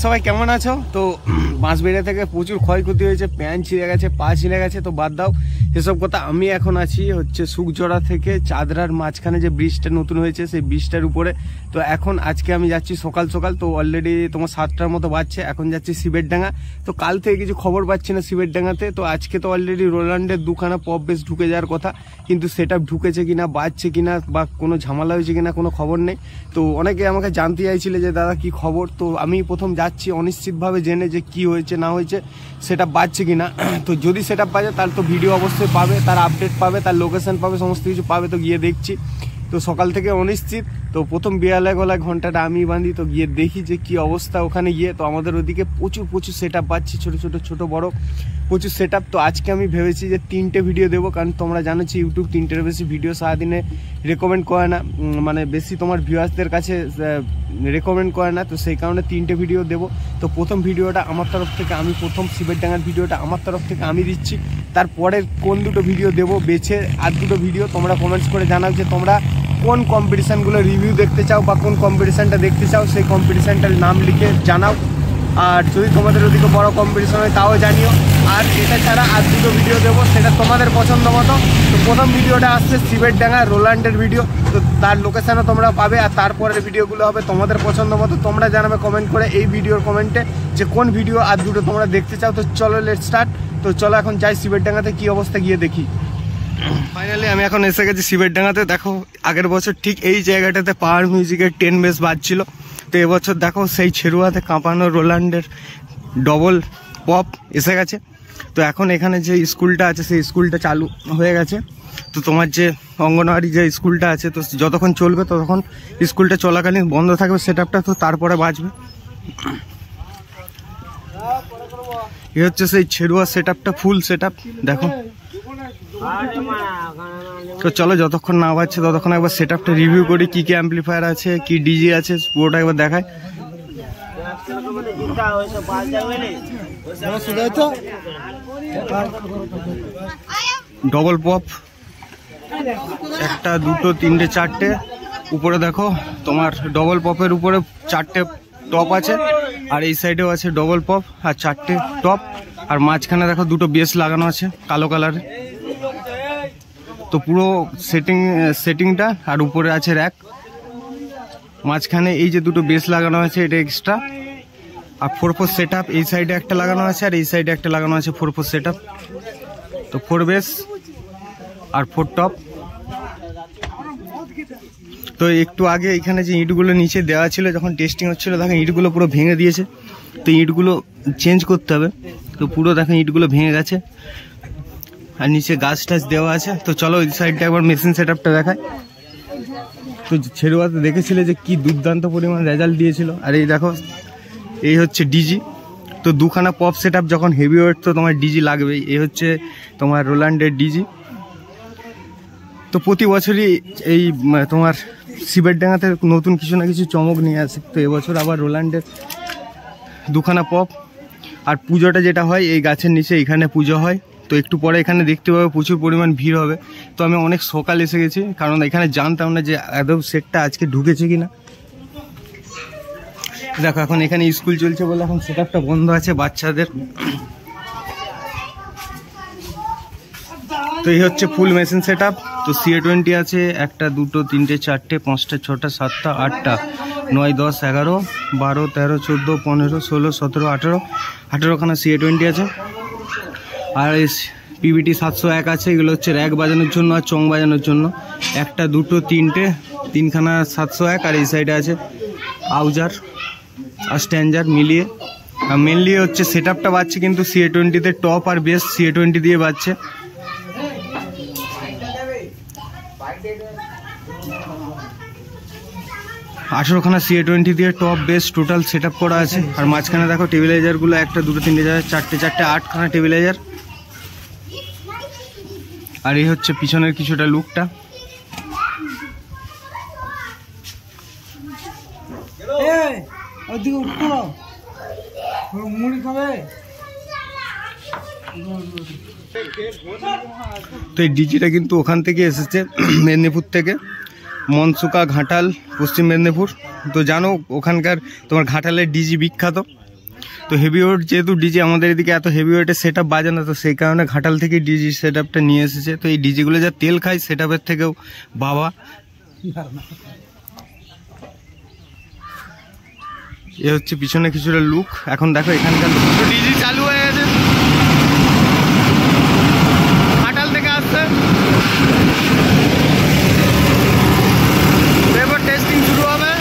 সবাই কেমন আছো? তো বাঁশবেড়িয়া থেকে প্রচুর ক্ষয়ক্ষতি হয়েছে, প্যান ছিঁড়ে গেছে, পা ছিঁড়ে গেছে। তো বাদ দাও এসব কথা। আমি এখন আছি হচ্ছে সুকজোড়া থেকে চাদরার মাঝখানে যে ব্রিজটা নতুন হয়েছে সেই ব্রিজটার উপরে। তো এখন আজকে আমি যাচ্ছি সকাল সকাল, তো অলরেডি তোমার 7টার মতো বাজছে। এখন যাচ্ছি শিবেরডাঙ্গা। তো কাল থেকে কিছু খবর পাচ্ছি না শিবেরডাঙ্গাতে। তো আজকে তো অলরেডি রোল্যান্ডের দুখানা পপ বেস ঢুকে যাওয়ার কথা, কিন্তু সেটা ঢুকেছে কিনা, বাজছে কিনা, বা কোনো ঝামেলা হয়েছে কিনা কোনো খবর নেই। তো অনেকে আমাকে জানতে চাইছিল যে দাদা কি খবর। তো আমি প্রথম যাচ্ছি অনিশ্চিতভাবে জেনে যে কি হয়েছে না হয়েছে, সেটা বাজছে কিনা। তো যদি সেটা বাজে তাহলে তো ভিডিও অবশ্যই পাবে, তার আপডেট পাবে, তার লোকেশন পাবে, সমস্ত কিছু পাবে। তো গিয়ে দেখছি। তো সকাল থেকে অনিশ্চিত। তো প্রথম বিয়ালে গলায় ঘন্টাটা আমি বাঁধি, তো গিয়ে দেখি যে কি অবস্থা ওখানে গিয়ে। তো আমাদের ওদিকে প্রচুর সেট আপ পাচ্ছি, ছোট বড় প্রচুর সেট আপ। তো আজকে আমি ভেবেছি যে 3টে ভিডিও দেবো, কারণ তোমরা জানো ইউটিউব 3টের বেশি ভিডিও সারাদিনে রেকমেন্ড করে না, মানে বেশি তোমার ভিউয়ার্সদের কাছে রেকমেন্ড করে না। তো সেই কারণে 3টে ভিডিও দেবো। তো প্রথম ভিডিওটা আমার তরফ থেকে, আমি প্রথম শিবেরডাঙ্গার ভিডিওটা আমার তরফ থেকে আমি দিচ্ছি। তারপরে কোন দুটো ভিডিও দেবো বেছে আর দুটো ভিডিও তোমরা কমেন্টস করে জানাও যে তোমরা কোন কম্পিটিশানগুলো রিভিউ দেখতে চাও বা কোন কম্পিটিশানটা দেখতে চাও, সেই কম্পিটিশানটার নাম লিখে জানাও। আর যদি তোমাদের ওদিকে বড় কম্পিটিশন হয় তাও জানিও। আর এটা ছাড়া আর দুটো ভিডিও দেবো, সেটা তোমাদের পছন্দ মতো। তো প্রথম ভিডিওটা আসছে শিবেরডাঙ্গা রোল্যান্ডের ভিডিও, তো তার লোকেশানও তোমরা পাবে। আর তারপরের ভিডিওগুলো হবে তোমাদের পছন্দ মতো। তোমরা জানাবে কমেন্ট করে এই ভিডিওর কমেন্টে যে কোন ভিডিও আর দুটো তোমরা দেখতে চাও। তো চলো লেটস স্টার্ট। তো চলো এখন যাই শিবেরডাঙ্গাতে কি অবস্থা গিয়ে দেখি। ফাইনালি আমি এখন এসে গেছি শিবেরডাঙ্গাতে। দেখো আগের বছর ঠিক এই জায়গাটাতে পাওয়ার মিউজিকের 10 বেস বাজছিল। তো এবছর দেখো সেই ছেড়ুয়াতে কাঁপানো রোল্যান্ডের ডবল পপ এসে গেছে। তো এখন এখানে যে স্কুলটা আছে সেই স্কুলটা চালু হয়ে গেছে। তো তোমার যে অঙ্গনওয়াড়ি যে স্কুলটা আছে, তো যতক্ষণ চলবে ততক্ষণ স্কুলটা চলাকালীন বন্ধ থাকবে সেট আপটা, তো তারপরে বাজবে। এ হচ্ছে সেই ছেড়ুয়া সেট আপটা, ফুল সেট আপ দেখো। তো চলো যতক্ষণ না বাজছে ততক্ষণ একবার সেট আপটা রিভিউ করি, কি কি অ্যাম্পলিফায়ার আছে, কি ডিজি আছে, পুরোটা একবার দেখায়। Double pop, 1 2 3 4টে। উপরে দেখো তোমার ডবল পপের উপরে 4টে টপ আছে, আর এই সাইডেও আছে ডবল পপ আর 4টে টপ। আর মাঝখানে দেখো দুটো বেস লাগানো আছে কালো কালারের। তো পুরো সেটিংটা, আর উপরে আছে র্যাক। মাঝখানে এই যে দুটো বেস লাগানো আছে এটা এক্সট্রা। আর 4/4 সেট আপ এই সাইডে একটা লাগানো আছে, আর এই সাইডে একটা লাগানো আছে 4/4 সেট আপ। তো 4 বেস আর 4 টপ। তো একটু আগে এখানে যে ইটগুলো নিচে দেওয়া ছিল যখন টেস্টিং হচ্ছিল, দেখেন ইটগুলো পুরো ভেঙে দিয়েছে। তো ইটগুলো চেঞ্জ করতে হবে। তো পুরো দেখেন ইটগুলো ভেঙে গেছে, আর নিচে গাছ টাছ দেওয়া আছে। তো চলো ওই সাইডটা একবার মেশিন সেট আপটা দেখায়। তো ছেড়ুয়াতে দেখেছিলে যে কি দুর্দান্ত পরিমাণ রেজাল্ট দিয়েছিল। আর এই দেখো এই হচ্ছে ডিজি। তো দুখানা পপ সেট আপ যখন হেভি ওয়েট, তো তোমার ডিজি লাগবেই। এই হচ্ছে তোমার রোল্যান্ডের ডিজি। তো প্রতি বছরই এই তোমার শিবেরডাঙ্গাতে নতুন কিছু না কিছু চমক নিয়ে আসে। তো এবছর আবার রোল্যান্ডের দুখানা পপ। আর পুজোটা যেটা হয় এই গাছের নিচে, এখানে পুজো হয়। তো একটু পরে এখানে দেখতে পাবে প্রচুর পরিমাণ ভিড় হবে। তো আমি অনেক সকাল এসে গেছি, কারণ এখানে জানতাম না যে আদৌ সেটটা আজকে ঢুকেছে কিনা। দেখো এখন এখানে স্কুল চলছে বলে এখন সেট আপটা বন্ধ আছে বাচ্চাদের। তো এই হচ্ছে ফুল মেশিন সেট আপ। তো CA20 আছে 1 2 3 4 5 6 7 8 9 10 11 12 13 14 15 16 17 18 18খানা CA20 আছে। আর PBT 701 আছে। এগুলো হচ্ছে র্যাক বাজানোর জন্য আর চং বাজানোর জন্য। 1 2 3 3খানা 701। আর এই সাইডে আছে আউজার আর স্ট্যান্ডার মিলিয়ে। আর মেনলি হচ্ছে সেট আপটা বাজছে কিন্তু CA20তে টপ আর বেস CA20 দিয়ে বাজছে। আঠেরোখানা CA20 দিয়ে top base total set up করা আছে। আর মাঝখানে দেখো টেবিলাইজারগুলো 1 2 3 4 8খানা টেবিলাইজার। আর এই হচ্ছে পিছনের কিছুটা লুকটা। তো এই ডিজিটা কিন্তু ওখান থেকে এসেছে, মেদিনীপুর থেকে, মনসুকা ঘাটাল, পশ্চিম মেদিনীপুর। তো জানো ওখানকার তোমার ঘাটালের ডিজি বিখ্যাত। তো হেভি ওয়েট যেহেতু ডিজে আমাদের এদিকে এত হেভি ওয়েটের সেট আপ বাজে না, তো সেই কারণে ঘাটাল থেকে ডিজি সেট আপটা নিয়ে এসেছে। তো এই ডিজেগুলো যা তেল খায় সেট আপের থেকেও বাবা। এ হচ্ছে পিছনে কিছুটা লুক। এখন দেখো এখানকার ডিজি চালু হয়ে গেছে, ঘাটাল থেকে আসছে। এবার টেস্টিং শুরু হবে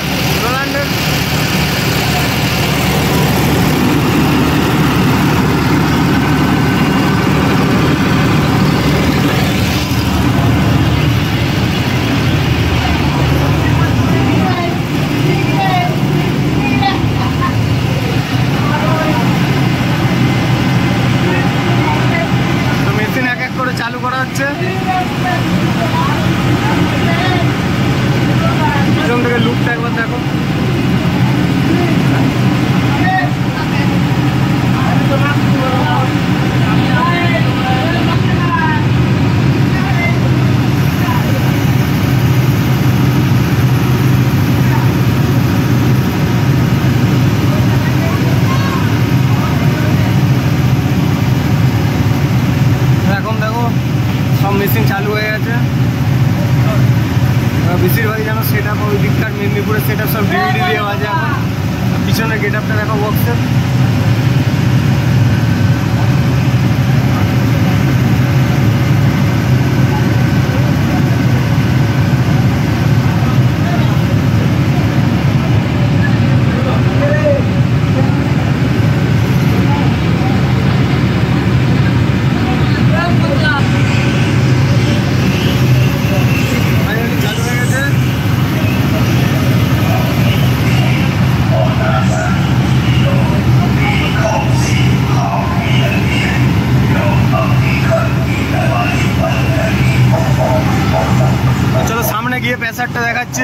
রোল্যান্ডের। চালু করা হচ্ছে, পিছন থেকে লুকটা একবার দেখো। মেশিন চালু হয়ে গেছে, বেশিরভাগই যেন সেট আপ ওই দিককার মেদিনীপুরের সেট আপ সব ডিভিডি দিয়ে বাজে। এখন পিছনের গেট আপটা দেখো বক্সের। চলো সামনে গিয়ে প্রেসারটা দেখাচ্ছে।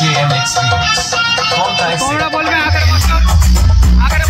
DJM Experience. তোমরা বলবে আগের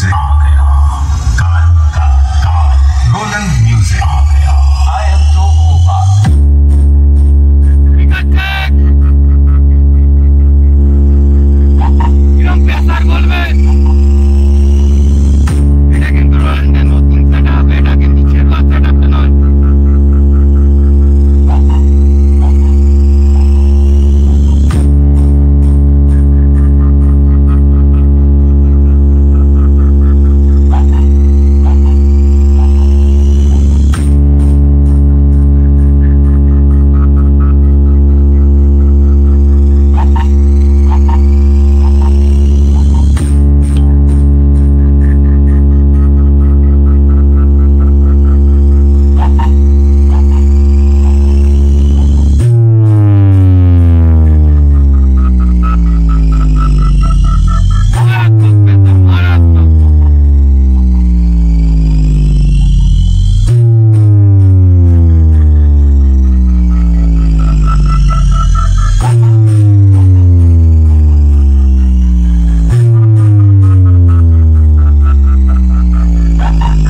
music.